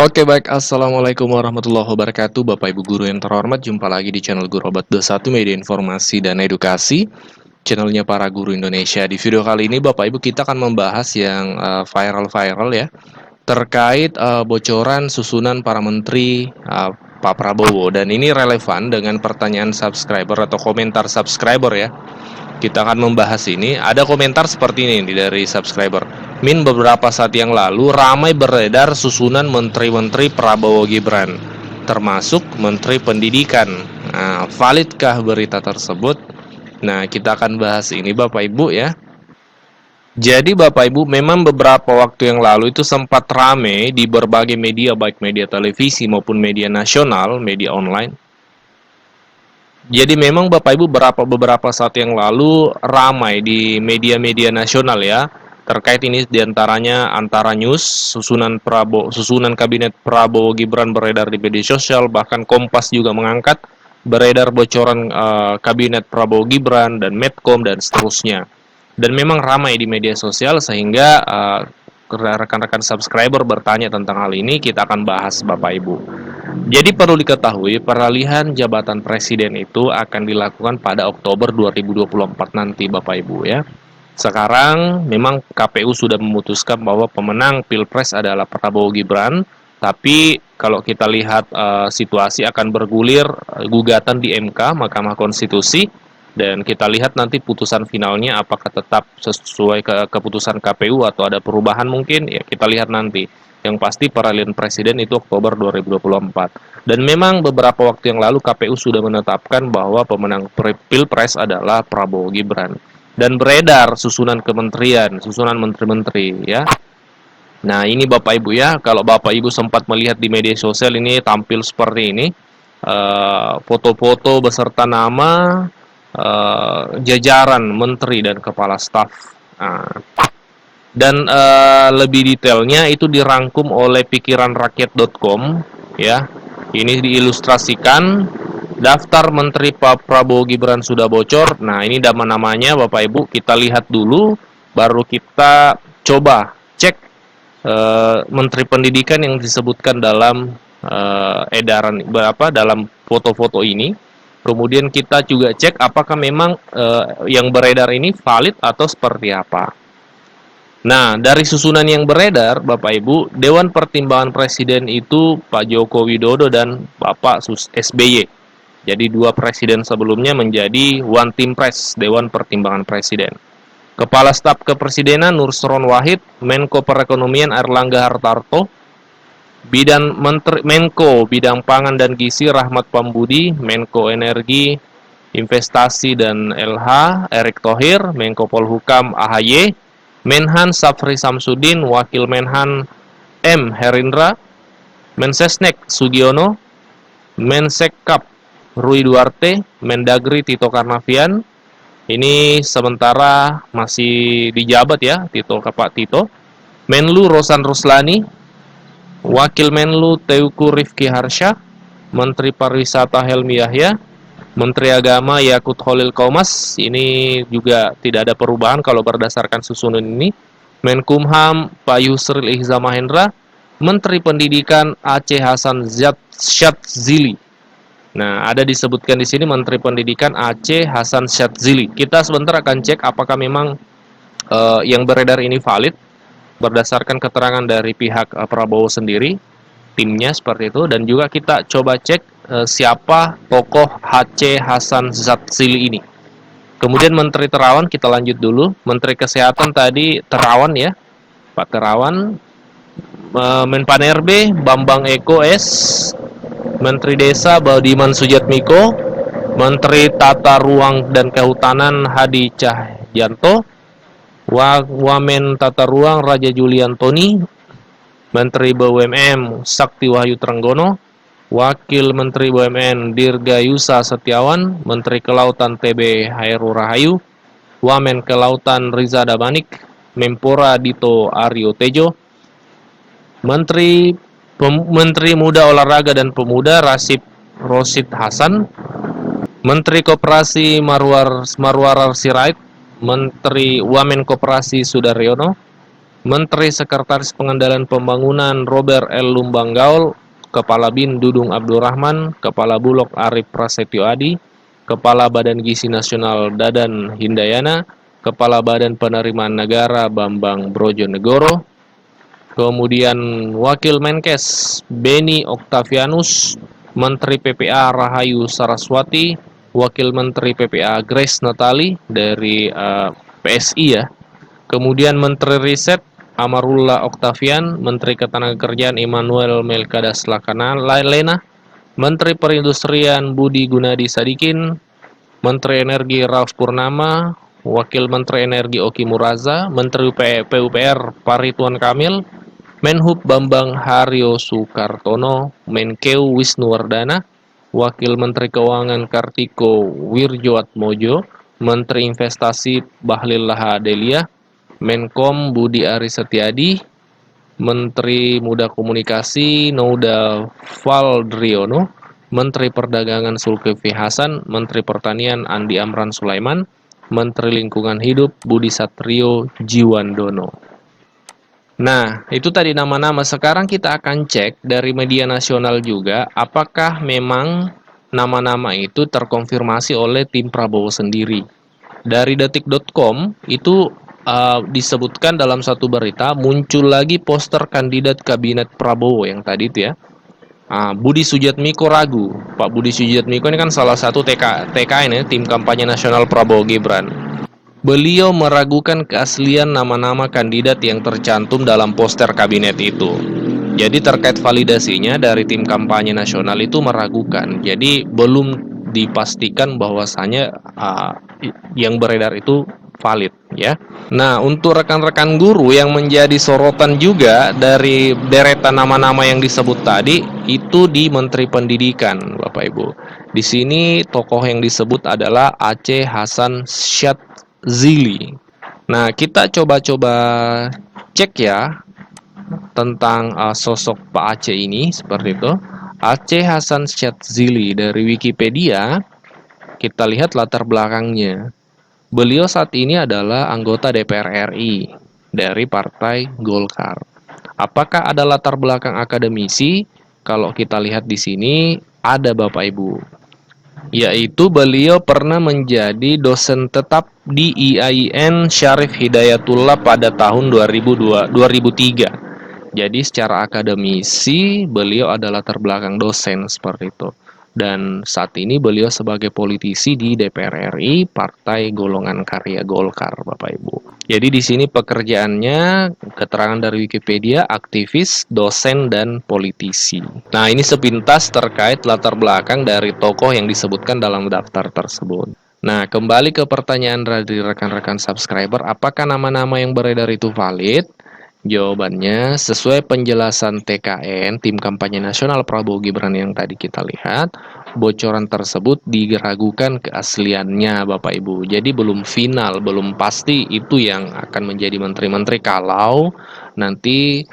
Oke baik, Assalamualaikum warahmatullahi wabarakatuh Bapak Ibu Guru yang terhormat. Jumpa lagi di channel Guru Obat 21 Media Informasi dan Edukasi, channelnya para guru Indonesia. Di video kali ini Bapak Ibu kita akan membahas yang viral-viral ya, terkait bocoran susunan para menteri Pak Prabowo. Dan ini relevan dengan pertanyaan subscriber atau komentar subscriber ya. Kita akan membahas ini. Ada komentar seperti ini dari subscriber. Min, beberapa saat yang lalu ramai beredar susunan menteri-menteri Prabowo Gibran, termasuk Menteri Pendidikan. Nah, validkah berita tersebut? Nah, kita akan bahas ini Bapak Ibu ya. Jadi Bapak Ibu, memang beberapa waktu yang lalu itu sempat ramai di berbagai media, baik media televisi maupun media nasional, media online. Jadi memang Bapak Ibu beberapa saat yang lalu ramai di media-media nasional ya, terkait ini diantaranya Antara News, susunan kabinet Prabowo Gibran beredar di media sosial, bahkan Kompas juga mengangkat beredar bocoran kabinet Prabowo Gibran dan Medcom dan seterusnya. Dan memang ramai di media sosial sehingga rekan-rekan subscriber bertanya tentang hal ini, kita akan bahas Bapak Ibu. Jadi perlu diketahui, peralihan jabatan presiden itu akan dilakukan pada Oktober 2024 nanti Bapak Ibu ya. Sekarang memang KPU sudah memutuskan bahwa pemenang Pilpres adalah Prabowo Gibran, tapi kalau kita lihat situasi akan bergulir gugatan di MK, Mahkamah Konstitusi, dan kita lihat nanti putusan finalnya apakah tetap sesuai keputusan KPU atau ada perubahan mungkin, ya kita lihat nanti. Yang pasti peralihan presiden itu Oktober 2024. Dan memang beberapa waktu yang lalu KPU sudah menetapkan bahwa pemenang Pilpres adalah Prabowo Gibran. Dan beredar susunan kementerian, susunan menteri-menteri ya. Nah ini Bapak Ibu ya, kalau Bapak Ibu sempat melihat di media sosial ini tampil seperti ini. Foto-foto beserta nama jajaran menteri dan kepala staf. Dan lebih detailnya itu dirangkum oleh pikiranrakyat.com ya. Ini diilustrasikan daftar menteri Pak Prabowo Gibran sudah bocor. Nah, ini nama-namanya Bapak Ibu, kita lihat dulu baru kita coba cek menteri pendidikan yang disebutkan dalam edaran dalam foto-foto ini. Kemudian kita juga cek apakah memang yang beredar ini valid atau seperti apa. Nah, dari susunan yang beredar, Bapak Ibu, Dewan Pertimbangan Presiden itu Pak Joko Widodo dan Bapak SBY. Jadi dua presiden sebelumnya menjadi One Team Press, Dewan Pertimbangan Presiden. Kepala Staf Kepresidenan Nusron Wahid, Menko Perekonomian Airlangga Hartarto, Menko Bidang Pangan dan Gizi Rahmat Pambudi, Menko Energi, Investasi dan LH Erick Thohir, Menko Polhukam AHY, Menhan Safri Samsudin, Wakil Menhan M. Herindra, Mensesnek Sugiono, Mensekap Rui Duarte, Mendagri Tito Karnavian. Ini sementara masih dijabat ya, Pak Tito. Menlu Rosan Ruslani, Wakil Menlu Teuku Rifki Harsha, Menteri Pariwisata Helmi Yahya, Menteri Agama Yakut Khalil Qaumas, ini juga tidak ada perubahan kalau berdasarkan susunan ini. Menkumham Pak Yusril Ihza Mahendra, Menteri Pendidikan Aceh Hasan Syadzili. Nah, ada disebutkan di sini Menteri Pendidikan Aceh Hasan Syadzili. Kita sebentar akan cek apakah memang yang beredar ini valid berdasarkan keterangan dari pihak Prabowo sendiri, timnya seperti itu, dan juga kita coba cek siapa tokoh HC Hasan Syadzili ini. Kemudian Menteri Terawan kita lanjut dulu. Menteri Kesehatan tadi Terawan ya, Pak Terawan. Menpan RB Bambang Eko S, Menteri Desa Baudiman Sujatmiko, Menteri Tata Ruang dan Kehutanan Hadi Cahyanto, Wamen Tata Ruang Raja Juliantoni, Menteri BUMN Sakti Wahyu Trenggono, Wakil Menteri BUMN Dirgayusa Setiawan, Menteri Kelautan TB Hairul Rahayu, Wamen Kelautan Riza Dabanik, Menpora Dito Aryo Tejo, Menteri Muda Olahraga dan Pemuda Rosid Hasan, Menteri Koperasi Marwar Sirait, Menteri Wamen Koperasi Sudaryono, Menteri Sekretaris Pengendalian Pembangunan Robert L. Lumbanggaol, Kepala BIN Dudung Abdurrahman, Kepala Bulog Arif Prasetyo Adi, Kepala Badan Gizi Nasional Dadan Hindayana, Kepala Badan Penerimaan Negara Bambang Brojonegoro, kemudian Wakil Menkes Beni Oktavianus, Menteri PPA Rahayu Saraswati, Wakil Menteri PPA Grace Natali dari PSI ya. Kemudian Menteri Riset Amarullah Oktavian, Menteri Ketenagakerjaan Immanuel Melkadas Lena, Menteri Perindustrian Budi Gunadi Sadikin, Menteri Energi Rauf Purnama, Wakil Menteri Energi Oki Muraza, Menteri PUPR Parituan Kamil, Menhub Bambang Haryo Sukartono, Menkeu Wisnuwardana, Wakil Menteri Keuangan Kartiko Wirjoatmojo, Menteri Investasi Bahlil Lahadalia, Menkom Budi Aris Setiadi, Menteri Muda Komunikasi Nouda Valdriono, Menteri Perdagangan Zulkifli Hasan, Menteri Pertanian Andi Amran Sulaiman, Menteri Lingkungan Hidup Budi Satrio Jiwandono. Nah, itu tadi nama-nama. Sekarang kita akan cek dari media nasional juga, apakah memang nama-nama itu terkonfirmasi oleh tim Prabowo sendiri. Dari detik.com itu disebutkan dalam satu berita, muncul lagi poster kandidat kabinet Prabowo yang tadi itu ya. Budi Sujatmiko ragu. Pak Budi Sujatmiko ini kan salah satu TKN ya, tim kampanye nasional Prabowo Gibran. Beliau meragukan keaslian nama-nama kandidat yang tercantum dalam poster kabinet itu. Jadi terkait validasinya dari tim kampanye nasional itu meragukan. Jadi belum dipastikan bahwasanya yang beredar itu valid ya. Nah, untuk rekan-rekan guru yang menjadi sorotan juga dari deretan nama-nama yang disebut tadi itu di Menteri Pendidikan, Bapak Ibu. Di sini tokoh yang disebut adalah Aceh Hasan Syadzili. Nah, kita coba-coba cek ya tentang sosok Pak Aceh ini seperti itu. Aceh Hasan Syadzili dari Wikipedia, kita lihat latar belakangnya. Beliau saat ini adalah anggota DPR RI dari Partai Golkar. Apakah ada latar belakang akademisi? Kalau kita lihat di sini ada Bapak Ibu. Yaitu beliau pernah menjadi dosen tetap di IAIN Syarif Hidayatullah pada tahun 2003. Jadi secara akademisi beliau adalah latar belakang dosen seperti itu. Dan saat ini beliau sebagai politisi di DPR RI Partai Golongan Karya Golkar, Bapak Ibu. Jadi di sini pekerjaannya, keterangan dari Wikipedia, aktivis, dosen, dan politisi. Nah, ini sepintas terkait latar belakang dari tokoh yang disebutkan dalam daftar tersebut. Nah, kembali ke pertanyaan dari rekan-rekan subscriber, apakah nama-nama yang beredar itu valid? Jawabannya, sesuai penjelasan TKN, Tim Kampanye Nasional Prabowo Gibran yang tadi kita lihat, bocoran tersebut diragukan keasliannya Bapak Ibu. Jadi belum final, belum pasti itu yang akan menjadi menteri-menteri kalau nanti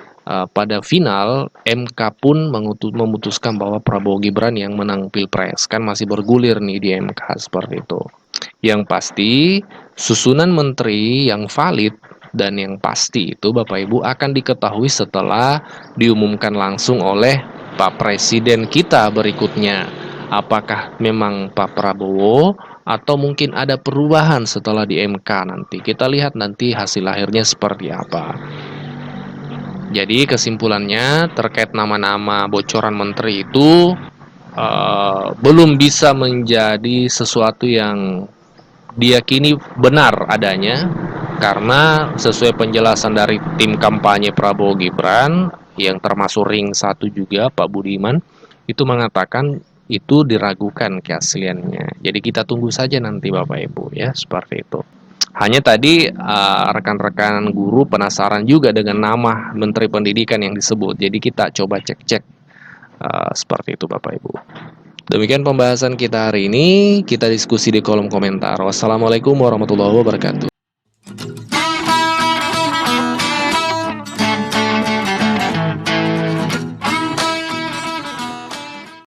pada final MK pun memutuskan bahwa Prabowo Gibran yang menang Pilpres. Kan masih bergulir nih di MK seperti itu. Yang pasti, susunan menteri yang valid dan yang pasti itu Bapak Ibu akan diketahui setelah diumumkan langsung oleh Pak Presiden kita berikutnya. Apakah memang Pak Prabowo atau mungkin ada perubahan setelah di MK nanti. Kita lihat nanti hasil akhirnya seperti apa. Jadi kesimpulannya terkait nama-nama bocoran menteri itu belum bisa menjadi sesuatu yang diyakini benar adanya, karena sesuai penjelasan dari tim kampanye Prabowo Gibran yang termasuk ring 1 juga Pak Budiman itu mengatakan itu diragukan keasliannya. Jadi kita tunggu saja nanti Bapak Ibu ya, seperti itu. Hanya tadi rekan-rekan guru penasaran juga dengan nama Menteri Pendidikan yang disebut. Jadi kita coba cek-cek seperti itu Bapak Ibu. Demikian pembahasan kita hari ini. Kita diskusi di kolom komentar. Wassalamualaikum warahmatullahi wabarakatuh.